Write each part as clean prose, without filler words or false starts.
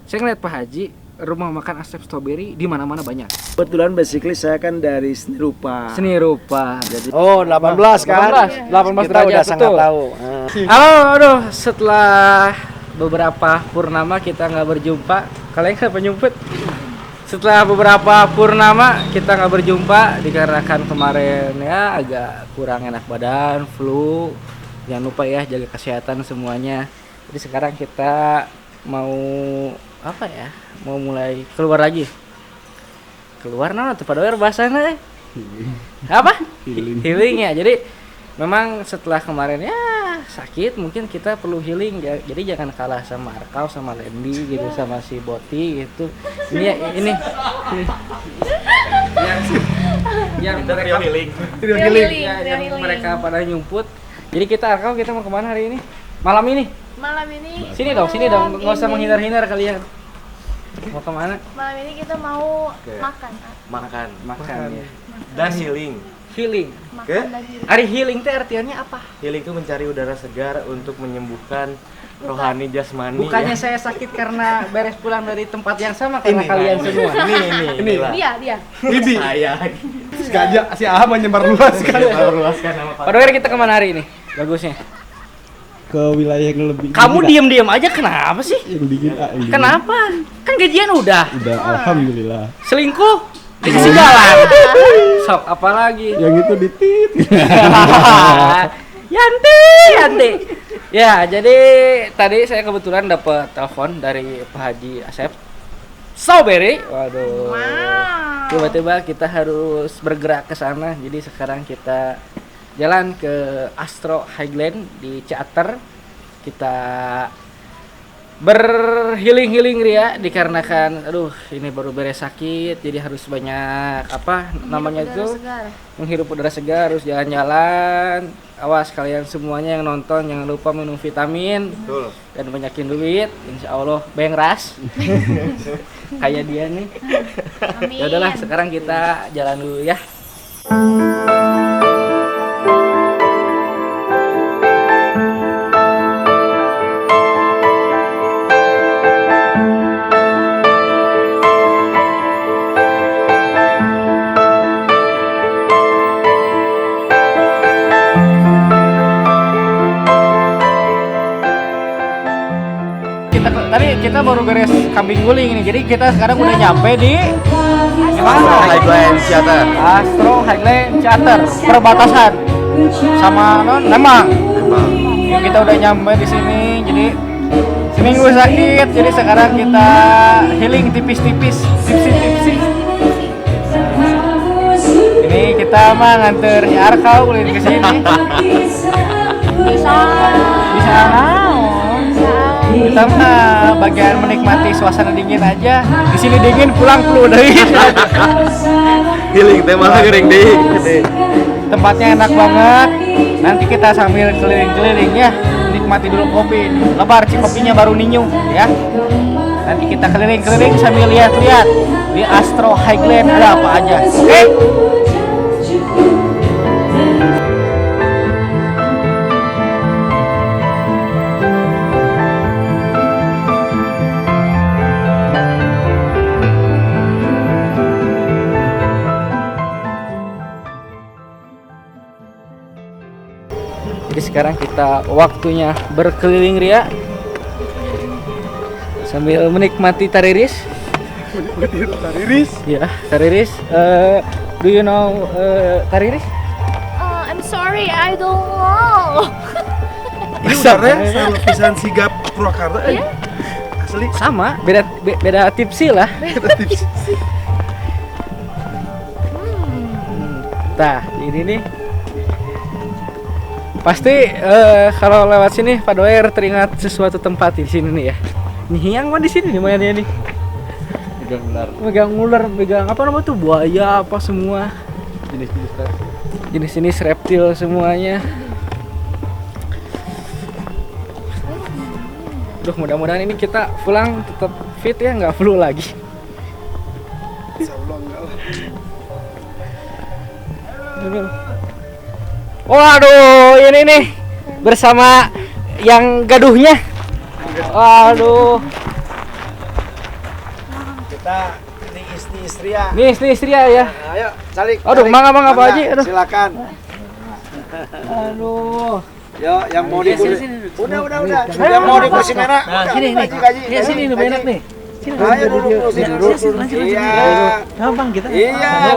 Saya ngeliat Pak Haji, rumah makan Asep Strawberry di mana-mana banyak. Kebetulan basically saya kan dari seni rupa. Seni rupa. Jadi 18 kan? 18 Kita derajat, udah sangat betul. tahu. Aduh, setelah beberapa purnama kita nggak berjumpa. Kalian kenapa nyumpet? Setelah beberapa purnama kita nggak berjumpa dikarenakan kemarin ya agak kurang enak badan, flu. Jangan lupa ya jaga kesehatan semuanya. Jadi sekarang kita mau apa ya? Mau mulai keluar lagi. Keluar nah tuh pada bahasanya apa? Healing ya. Jadi memang setelah kemarin ya sakit mungkin kita perlu healing ya. Jadi jangan kalah sama Arkau sama Lendi gitu sama si Boti gitu. Ini yang mereka healing. yang mereka pada nyumput. Jadi kita Arkau kita mau kemana hari ini? Malam ini? Malam ini Sini dong, nggak usah menghindar-hindar kalian. Mau kemana? Malam ini kita mau Makan Makan ya. dan healing. Healing. Oke. makan dan healing. Ari healing teh artiannya apa? Healing itu mencari udara segar untuk menyembuhkan rohani jasmani. Bukannya ya. saya sakit karena beres pulang dari tempat yang sama karena Ini, kalian Pak. semua. Ini. Dia Bibi. Saya. Sengaja si Aha menyebar luas kan. Luaskan nama Pak. Pada kita kemana hari ini? Bagusnya. Ke wilayah yang lebih Kamu dingin, diam-diam aja kenapa sih? Kak? Yang dingin, yang dingin. Kenapa? Kan gajian udah. Udah, alhamdulillah. Selingkuh? Dikasih jalan. Sok apa lagi? Yang itu ditit. Yanti. Ya, jadi tadi saya kebetulan dapat telepon dari Pak Haji Asep Strawberry. Waduh. Wow. Tiba-tiba kita harus bergerak ke sana. Jadi sekarang kita jalan ke Astro Highland di Ciater. Kita berhealing ria dikarenakan ini baru beres sakit jadi harus banyak namanya Udara itu segar. menghirup udara segar, harus jalan-jalan. Awas kalian semuanya yang nonton jangan lupa minum vitamin. Betul. Dan banyakin duit, insya Allah bengras kayak dia nih. Amin. Ya udahlah sekarang kita jalan dulu ya. Kita baru beres kambing guling ini, jadi kita sekarang udah nyampe di mana? Highland Theater. Astro Highland Theater, perbatasan sama Lembang. Yuk, kita udah nyampe di sini, jadi seminggu sakit, jadi sekarang kita healing tipis-tipis, tipsi. Ini kita mah nganter si Arkau ulin ke sini. Bisa naon. Kita mah bagian menikmati suasana dingin aja. Di sini dingin, pulang flu deui. Healing teh malah gering deh. Tempatnya enak banget. Nanti kita sambil keliling-keliling ya, nikmati dulu kopi. Lebar kopinya baru ninyu ya. Nanti kita keliling-keliling sambil lihat-lihat di Astro Highland ada apa aja. Oke? Jadi sekarang kita waktunya berkeliling ria sambil menikmati tariris. Tariris. Ya, tariris. Do you know tariris? I'm sorry, I don't know. Ini udaranya sama lapisan sigap Purwakarta. Asli. Sama, beda tipsi lah. Nah, ini nih. Pasti kalau lewat sini Pak Doer teringat sesuatu tempat di sini nih ya. Nih yang mah di sini nih mainnya nih. Megang ular, megang apa namanya tuh buaya apa semua. Jenis-jenis reptil semuanya. Duh, mudah-mudahan ini kita pulang tetap fit ya, nggak flu lagi. Insyaallah enggak lah. Waduh, ini nih bersama yang gaduhnya. Waduh. Kita ini istri ya. Nih istri ya. Ayo, calik. Aduh, mangga Pak Haji. Aduh. Silakan. Aduh. Yo, yang mau di Udah. Yang mau di kursi merah. Nah, sini nih. Ya sini nih enak nih. Ayo duduk. Iya. Gampang kita. Iya,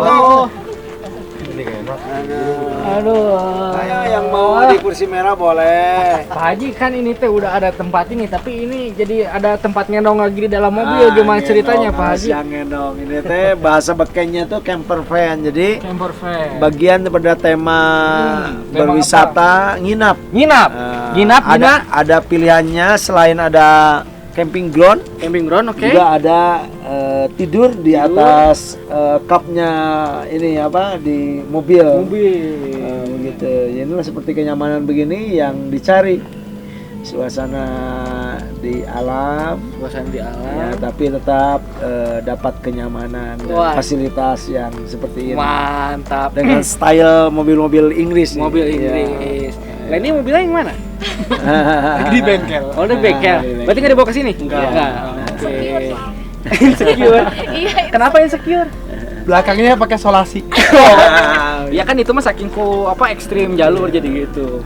Aduh. Ayo yang mau di kursi merah boleh. Pak Haji kan ini teh udah ada tempat ini, tapi ini jadi ada tempat ngendong lagi di dalam mobil. Gimana ceritanya Pak Haji? Yang ngendong ini teh bahasa bekennya tuh camper van. Jadi Camper van. bagian daripada tema tema berwisata nginap. Nginap. Nginap. Ada pilihannya selain ada camping ground, Oke. juga ada tidur di atas cupnya ini apa di mobil. Gitu. Ya, inilah seperti kenyamanan begini yang dicari. Suasana di alam. Ya, tapi tetap dapat kenyamanan dan Wah. fasilitas yang seperti ini. Mantap. Dengan style mobil-mobil Inggris. Mobil nih. Inggris. Lah ini mobilnya yang mana? Di bengkel. Oh, udah bengkel. Berarti nggak dibawa ke sini? Enggak. Oke. Insecure. Iya. Kenapa insecure? Belakangnya pakai solasi. Ya kan itu mah saking ekstrim jalur jadi gitu.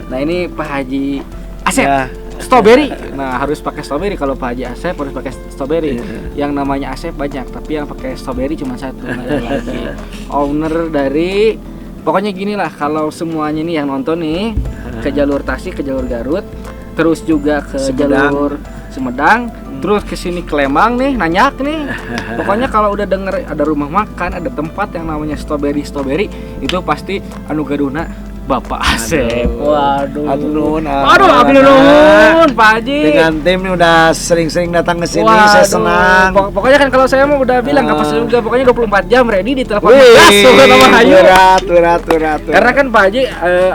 Nah, ini Pak Haji Asep. Ya. Strawberry. Nah, harus pakai strawberry kalau Pak Haji Asep harus pakai strawberry. Yang namanya Asep banyak, tapi yang pakai strawberry cuma satu. Nggak ada lagi. Owner dari pokoknya gini lah, kalau semuanya nih yang nonton nih ke jalur Tasik, ke jalur Garut, terus juga ke jalur Sumedang, terus ke sini Klemang nih, nanyak nih. Pokoknya kalau udah denger ada rumah makan, ada tempat yang namanya strawberry, itu pasti anu gaduna Bapak Asep. Waduh. Atur nuhun. Aduh, abdi nuhun, Pak Haji. Dengan tim ini udah sering-sering datang ke sini, Waduh, saya senang. Pokoknya kan kalau saya mau udah bilang kapas juga, pokoknya 24 jam ready di telepon Wih, gas sama Hayu. Berat. Karena kan Pak Haji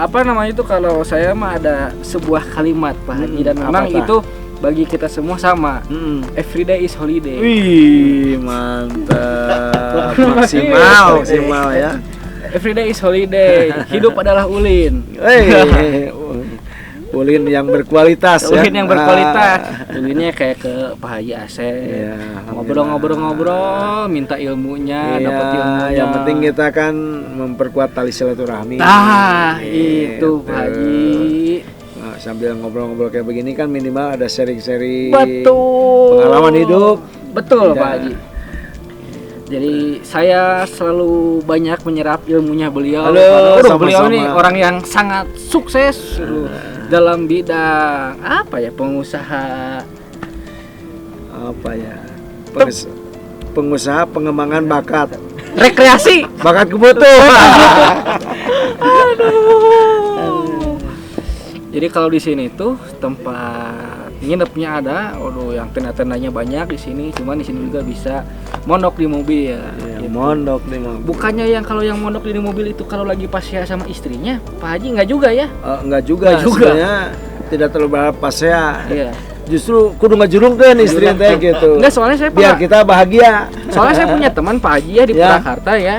apa namanya itu, kalau saya mah ada sebuah kalimat Pak Haji, dan memang apa? itu bagi kita semua sama. Everyday is holiday. Wih, mantap. Maksimal ya. Everyday is holiday. Hidup adalah ulin. Ulin yang berkualitas ya. Ulin yang berkualitas. Ulinnya kayak ke Pak Haji Asep. Iya, Ngobrol-ngobrol, minta ilmunya, Iya, dapat ilmunya. yang penting kita kan memperkuat tali silaturahmi. Nah, Gitu. itu Pak Haji. Nah, sambil ngobrol-ngobrol kayak begini kan minimal ada sharing-sharing Betul. pengalaman hidup. Betul Ya. Pak Haji. Jadi saya selalu banyak menyerap ilmunya beliau. Halo, Aduh, sama-sama. beliau ini orang yang sangat sukses dalam bidang pengusaha. Apa ya? Pengusaha pengembangan bakat. Rekreasi. Bakat kebutuh. Jadi kalau di sini tuh tempat nginepnya ada, yang tenda-tendanya banyak di sini. Cuman di sini juga bisa mondok di mobil. Ya, Gitu. mondok nih mobil. Bukannya yang kalau yang mondok di mobil itu kalau lagi pasya sama istrinya, Pak Haji nggak juga ya? Enggak juga. Nggak juga. Sebenarnya tidak terlalu berharap pas ya. Iya. Justru kudu ngajurungkeun istri teh gitu. Enggak, soalnya saya Biar kita bahagia. Soalnya saya punya teman Pak Haji ya di Ya. Purwakarta ya.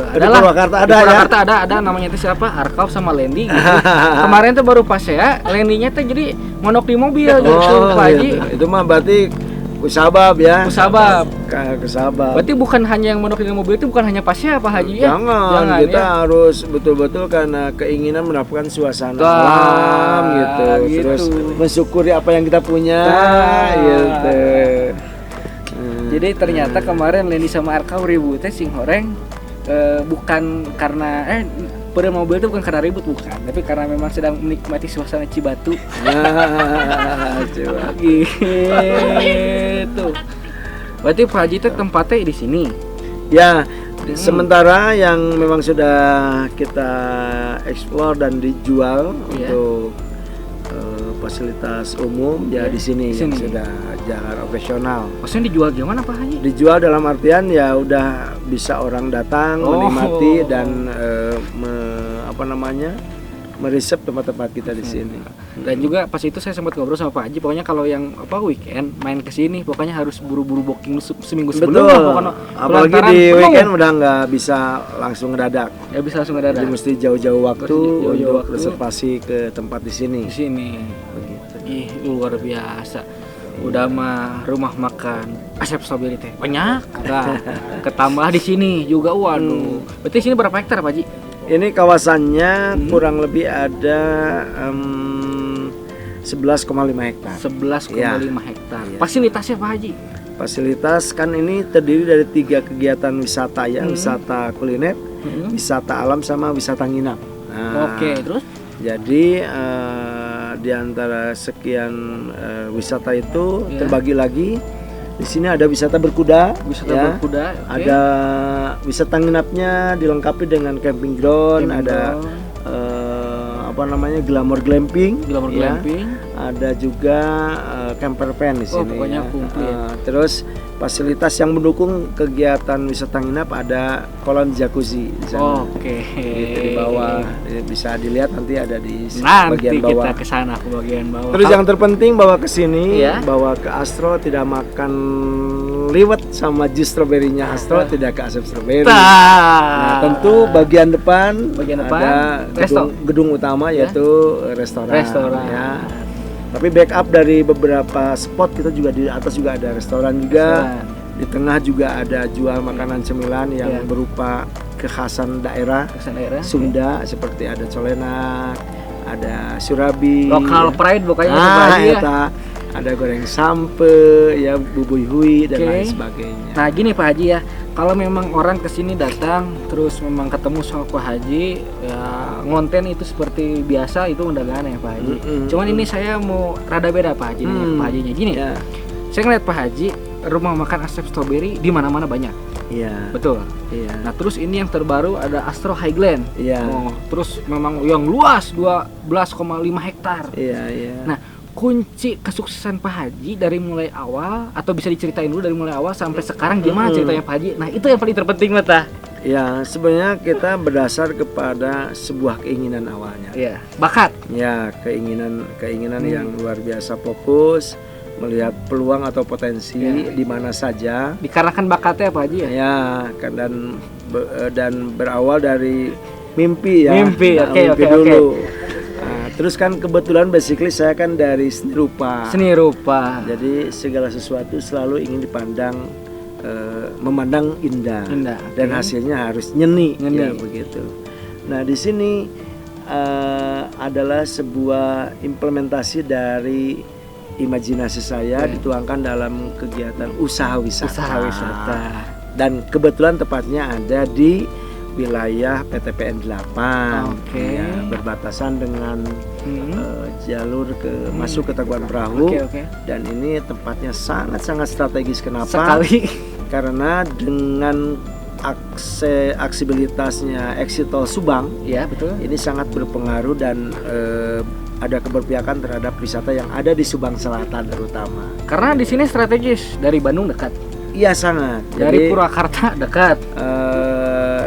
Di Purwakarta ada di ya? Purwakarta ada namanya itu siapa? Arkau sama Lendi gitu. Kemarin tuh baru pas ya, Lendinya tuh jadi monok di mobil gitu Pak Haji. Gitu. Itu mah berarti kusabab ya. Kusabab. Kusabab. Berarti bukan hanya yang monok di mobil itu bukan hanya pas ya Pak Haji ya? Jangan, kita ya. harus betul-betul karena keinginan mendapatkan suasana Wah, alam gitu. gitu. Terus mensyukuri apa yang kita punya gitu. Jadi ternyata kemarin Lendi sama Arkau ributnya sing horeng bukan karena pada mobil itu bukan karena ribut, bukan, tapi karena memang sedang menikmati suasana Cibatu. Coba. Gitu. Berarti Pak Haji itu tempatnya di sini. Ya, sementara yang memang sudah kita explore dan dijual untuk fasilitas umum ya di sini yang sudah jalan operasional. Maksudnya dijual gimana Pak Haji? Dijual dalam artian ya udah bisa orang datang menikmati dan meresep tempat-tempat kita di sini. Dan juga pas itu saya sempat ngobrol sama Pak Haji, pokoknya kalau yang weekend main ke sini pokoknya harus buru-buru booking seminggu sebelum. Betul. Apalagi di weekend udah nggak bisa langsung ngedadak. Ya bisa langsung ngedadak. Jadi mesti jauh-jauh waktu Jauh-jauh untuk waktu. reservasi ke tempat di sini. Di sini. Begitu. Ih, luar biasa. Udah mah rumah makan Asep Strawberry teh banyak. Nah, ketambah di sini juga waduh. Berarti sini berapa hektar Pak Haji? Ini kawasannya kurang lebih ada 11,5 hektar. 11,5 hektar. Iya. Fasilitasnya Pak Haji? Fasilitas kan ini terdiri dari 3 kegiatan wisata ya, wisata kuliner, wisata alam sama wisata nginap. Nah, Oke, terus? Jadi di antara sekian wisata itu terbagi lagi. Di sini ada wisata berkuda, Wisata ya. berkuda, oke. Ada wisata nginapnya dilengkapi dengan camping ground, ada glamour glamping, Glamour ya. glamping. Ada juga camper van di sini. pokoknya ya. komplit. Terus fasilitas yang mendukung kegiatan wisata nginap ada kolam jacuzzi di sana. Oke. Itu di bawah. Bisa dilihat nanti ada di Nanti bagian kita bawah. ke sana ke bagian bawah. Terus yang terpenting bawa ke sini, Iya. bawa ke Astro tidak makan liwet sama jus stroberinya Astro, tidak ke Asep Strawberry. Nah, tentu bagian depan, Bagian depan, ada gedung utama yaitu restoran. Restoran. Ya. Tapi backup dari beberapa spot kita juga di atas juga ada restoran juga. Di tengah juga ada jual makanan cemilan yang Iya. berupa kekhasan daerah Kesan daerah. Sunda seperti ada colenak, ada surabi. Lokal pride pokoknya Pak Ah, Haji ya. eta. Ada goreng sampe, ya bubui hui dan Oke. lain sebagainya. Nah gini Pak Haji ya, kalau memang orang kesini datang terus memang ketemu sama Pak Haji, ya ngonten itu seperti biasa itu udah gak aneh Pak Haji. Cuman ini saya mau rada beda Pak Haji nih, Pak Hajinya gini. Ya. Saya ngeliat Pak Haji rumah makan Asep Strawberry di mana-mana banyak, Iya. betul. Iya. Nah terus ini yang terbaru ada Astro Highland. Iya. Oh, terus memang yang luas 12,5 hektar. Iya, iya. Nah kunci kesuksesan Pak Haji dari mulai awal atau bisa diceritain dulu dari mulai awal sampai sekarang gimana ceritanya Pak Haji? Nah itu yang paling terpenting Mata. Ya, sebenarnya kita berdasar kepada sebuah keinginan awalnya. Iya. Bakat. Ya, keinginan yang luar biasa, fokus melihat peluang atau potensi di mana saja. Dikarenakan bakatnya Pak Haji ya. Ya, dan berawal dari mimpi ya. Mimpi, Nah, oke, mimpi oke, dulu. Nah, terus kan kebetulan basically saya kan dari seni rupa. Seni rupa. Jadi segala sesuatu selalu ingin dipandang memandang indah. Indah, Dan oke. hasilnya harus nyeni. Nyeni. Ya begitu. Nah, di sini adalah sebuah implementasi dari imajinasi saya dituangkan dalam kegiatan usaha wisata. Usaha wisata. Dan kebetulan tepatnya ada di wilayah PTPN 8. Oke. Ya, berbatasan dengan jalur masuk ke Taguan Perahu. Oke. Dan ini tempatnya sangat-sangat strategis. Kenapa? Sekali. Karena dengan aksibilitasnya exit tol Subang Iya betul. ini sangat berpengaruh dan ada keberpihakan terhadap wisata yang ada di Subang Selatan terutama. Karena di sini strategis dari Bandung dekat, Iya sangat. dari Purwakarta dekat.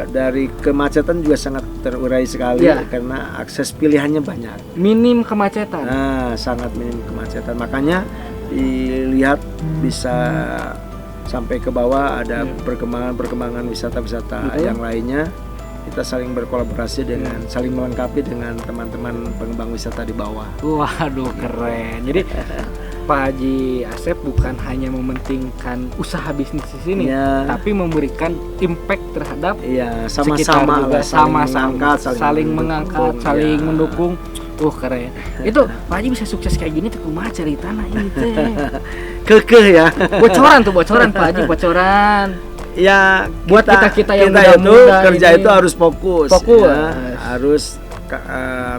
Dari kemacetan juga sangat terurai sekali Iya. karena akses pilihannya banyak. Minim kemacetan. Nah, sangat minim kemacetan. Makanya dilihat bisa sampai ke bawah ada perkembangan wisata-wisata Betul. yang lainnya. Kita saling berkolaborasi dengan saling melengkapi dengan teman-teman pengembang wisata di bawah. Waduh keren. Jadi Pak Haji Asep bukan hanya mementingkan usaha bisnis di sini, Iya. tapi memberikan impact terhadap Iya, sekitar sama-sama juga, lah, saling mengangkat, saling mengangkat, saling ya. mendukung. Keren. Itu Pak Haji bisa sukses kayak gini tuh kumaha ceritana ini teh. Kekeh ya. Bocoran Pak Haji, bocoran. Ya, Buat kita-kita yang itu muda-muda kerja ini. itu harus fokus. Fokus. Ya. Harus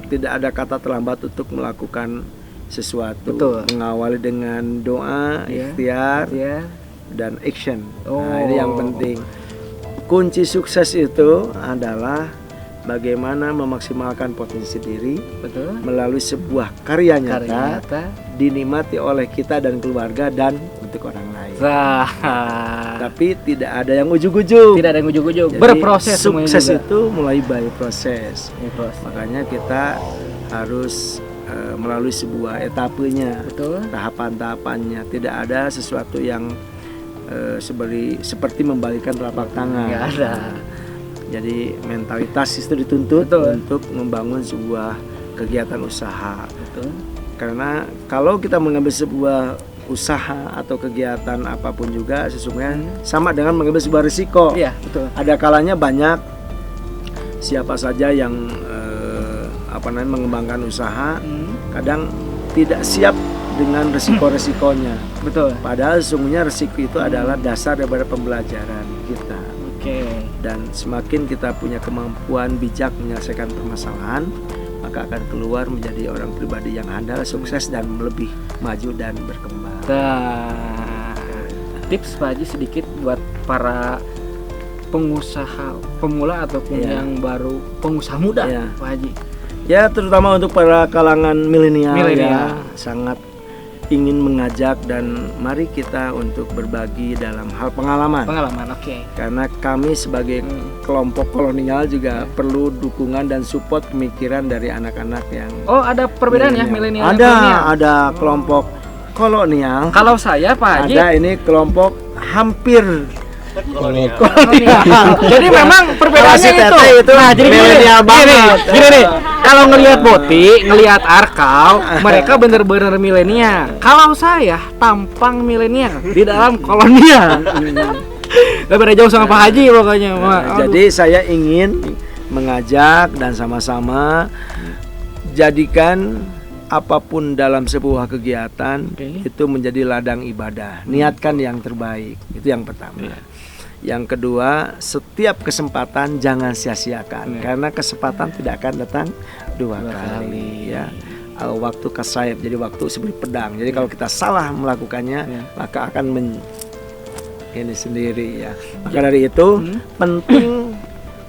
tidak ada kata terlambat untuk melakukan sesuatu. Betul. Mengawali dengan doa, Iya. ikhtiar, Ya. dan action. Oh. Nah, ini yang penting. Kunci sukses itu adalah bagaimana memaksimalkan potensi diri Betul. melalui sebuah karya nyata, Karya nyata. dinikmati oleh kita dan keluarga dan untuk orang lain. Nah, Tapi tidak ada yang ujug-ujug. tidak ada yang ujuk-ujuk. Jadi, Berproses semuanya sukses juga. itu mulai by proses. Berproses. Makanya kita harus melalui sebuah etapenya, Betul. tahapan-tahapannya. Tidak ada sesuatu yang seperti membalikan telapak tangan. Nggak ada. Jadi mentalitas itu dituntut Betul. untuk membangun sebuah kegiatan usaha. Betul. Karena kalau kita mengambil sebuah usaha atau kegiatan apapun juga sesungguhnya sama dengan mengambil sebuah risiko. Iya, betul. Ada kalanya banyak siapa saja yang mengembangkan usaha kadang tidak siap dengan resiko-resikonya. Betul. Padahal sesungguhnya resiko itu adalah dasar daripada pembelajaran kita. Oke. Dan semakin kita punya kemampuan bijak menyelesaikan permasalahan, maka akan keluar menjadi orang pribadi yang handal, sukses dan lebih maju dan berkembang. Nah, tips Pak Haji sedikit buat para pengusaha pemula ataupun yang baru pengusaha muda, Pak Haji. Ya, terutama untuk para kalangan milenial ya, sangat ingin mengajak dan mari kita untuk berbagi dalam hal pengalaman. Oke. Karena kami sebagai kelompok kolonial juga perlu dukungan dan support pemikiran dari anak-anak yang ada perbedaan ya milenial. Ada kelompok kolonial. Kalau saya Pak Haji, ada ini kelompok hampir kolonial. Jadi memang perbedaannya itu. Nah, jadi milenial banget. Gini nih. Kalau ngelihat Boti, ngelihat Arkau, mereka bener-bener milenial. Kalau saya tampang milenial di dalam kolonial. Gak beda jauh sama Pak Haji pokoknya. Jadi saya ingin mengajak dan sama-sama jadikan apapun dalam sebuah kegiatan itu menjadi ladang ibadah. Niatkan yang terbaik. Itu yang pertama. Yang kedua, setiap kesempatan jangan sia-siakan karena kesempatan tidak akan datang dua kali ya. Waktu kasayap, jadi waktu seperti pedang. Jadi kalau kita salah melakukannya maka akan ini sendiri ya. Maka dari itu penting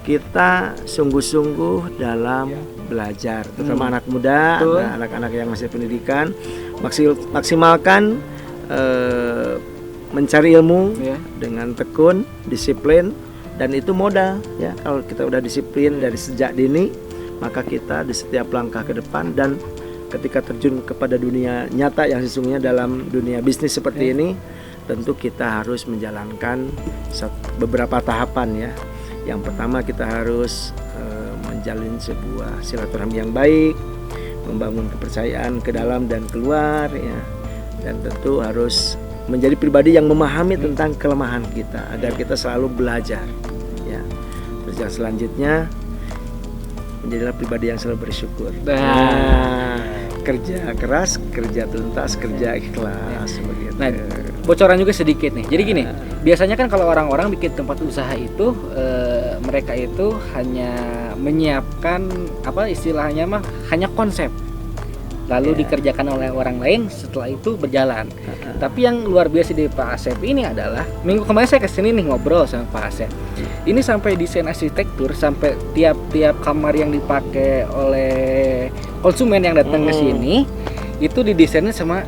kita sungguh-sungguh dalam belajar, terutama anak muda, anak-anak yang masih pendidikan, maksimalkan mencari ilmu dengan tekun, disiplin, dan itu modal ya. Kalau kita udah disiplin dari sejak dini, maka kita di setiap langkah ke depan dan ketika terjun kepada dunia nyata yang sesungguhnya dalam dunia bisnis seperti ini, tentu kita harus menjalankan beberapa tahapan ya. Yang pertama kita harus menjalin sebuah silaturahmi yang baik, membangun kepercayaan ke dalam dan keluar ya, dan tentu harus menjadi pribadi yang memahami tentang kelemahan kita agar kita selalu belajar ya. Terus yang selanjutnya menjadilah pribadi yang selalu bersyukur. Kerja keras, kerja tuntas, kerja ikhlas begitu. Nah, bocoran juga sedikit nih. Jadi gini, biasanya kan kalau orang-orang bikin tempat usaha itu mereka itu hanya menyiapkan istilahnya hanya konsep. Lalu dikerjakan oleh orang lain, setelah itu berjalan. Tapi yang luar biasa di Pak Asep ini adalah minggu kemarin saya kesini nih ngobrol sama Pak Asep. Ini sampai desain arsitektur, sampai tiap kamar yang dipakai oleh konsumen yang datang ke sini itu didesainnya sama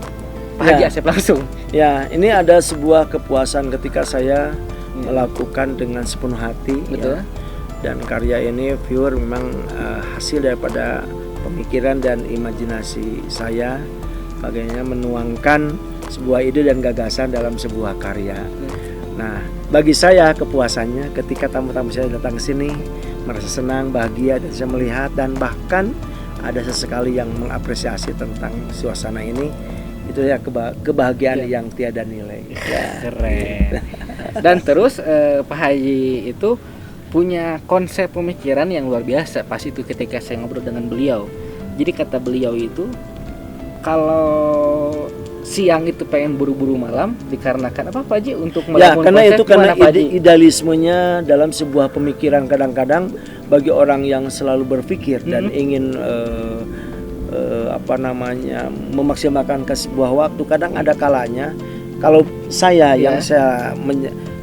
Pak Haji Asep langsung. Ya, ini ada sebuah kepuasan ketika saya melakukan dengan sepenuh hati. Ya. Dan karya ini pure memang hasil daripada pemikiran dan imajinasi saya, bagaimana menuangkan sebuah ide dan gagasan dalam sebuah karya. Nah, bagi saya kepuasannya ketika tamu-tamu saya datang ke sini merasa senang, bahagia dan saya melihat dan bahkan ada sesekali yang mengapresiasi tentang suasana ini, itu ya kebahagiaan yang tiada nilai. Keren. Dan terus Pak Haji itu punya konsep pemikiran yang luar biasa pas itu ketika saya ngobrol dengan beliau. Jadi kata beliau itu kalau siang itu pengen buru-buru malam dikarenakan apa Pak Haji untuk melakukan karena itu karena idealismenya dalam sebuah pemikiran kadang-kadang bagi orang yang selalu berpikir dan ingin memaksimalkan ke sebuah waktu, kadang ada kalanya kalau saya yang saya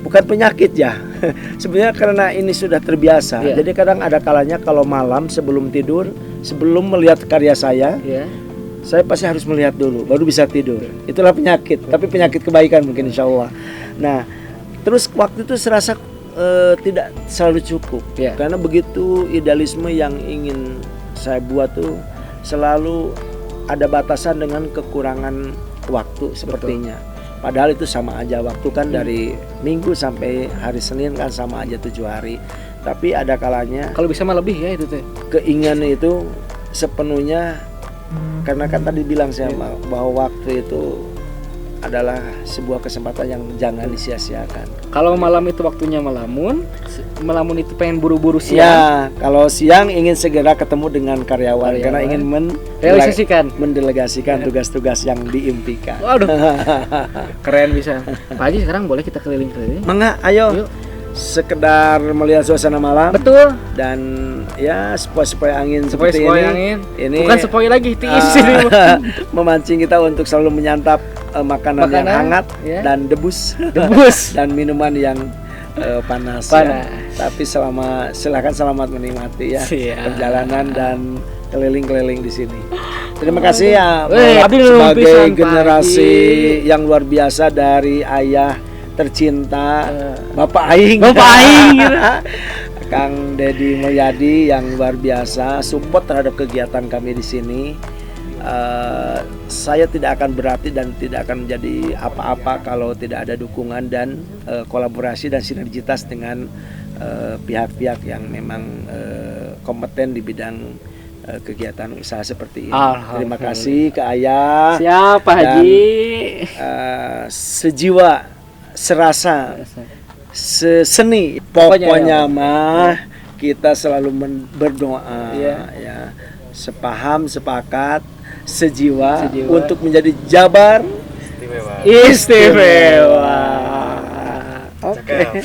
bukan penyakit ya sebenarnya karena ini sudah terbiasa. Jadi kadang ada kalanya kalau malam sebelum tidur, sebelum melihat karya saya pasti harus melihat dulu baru bisa tidur. Itulah penyakit, tapi penyakit kebaikan mungkin insya Allah. Nah terus waktu itu serasa tidak selalu cukup karena begitu idealisme yang ingin saya buat tuh selalu ada batasan dengan kekurangan waktu sepertinya. Padahal itu sama aja, waktu kan dari Minggu sampai hari Senin kan sama aja 7 hari. Tapi ada kalanya kalau bisa mah lebih ya itu teh. Keinginan itu sepenuhnya karena kan tadi bilang saya bahwa waktu itu adalah sebuah kesempatan yang jangan disia-siakan. Kalau malam itu waktunya melamun itu pengen buru-buru siang. Ya, kalau siang ingin segera ketemu dengan karyawan karena ingin mendelegasikan tugas-tugas yang diimpikan. Waduh. Keren bisa. Pak Haji sekarang boleh kita keliling-keliling? Mangga, ayo. Sekedar melihat suasana malam. Betul. Dan ya sepoi-sepoi angin seperti Sepoi ini. angin. Ini Bukan sepoi lagi, tiis ini. memancing kita untuk selalu menyantap makanan yang hangat ya. dan debus dan minuman yang panas. Ya. Tapi silakan selamat menikmati ya perjalanan dan keliling-keliling di sini. Terima kasih ya sebagai generasi yang luar biasa dari ayah tercinta Bapak Aing gitu. Kang Deddy Mulyadi yang luar biasa support terhadap kegiatan kami di sini. Saya tidak akan berarti dan tidak akan menjadi apa-apa kalau tidak ada dukungan dan kolaborasi dan sinergitas dengan pihak-pihak yang memang kompeten di bidang kegiatan usaha seperti ini. Terima kasih ke Ayah. Siapa Haji? Sejiwa, serasa, seseni. Pokoknya mah kita selalu berdoa ya. Sepaham, sepakat, sejiwa untuk menjadi Jabar Istimewa. istimewa. Oke.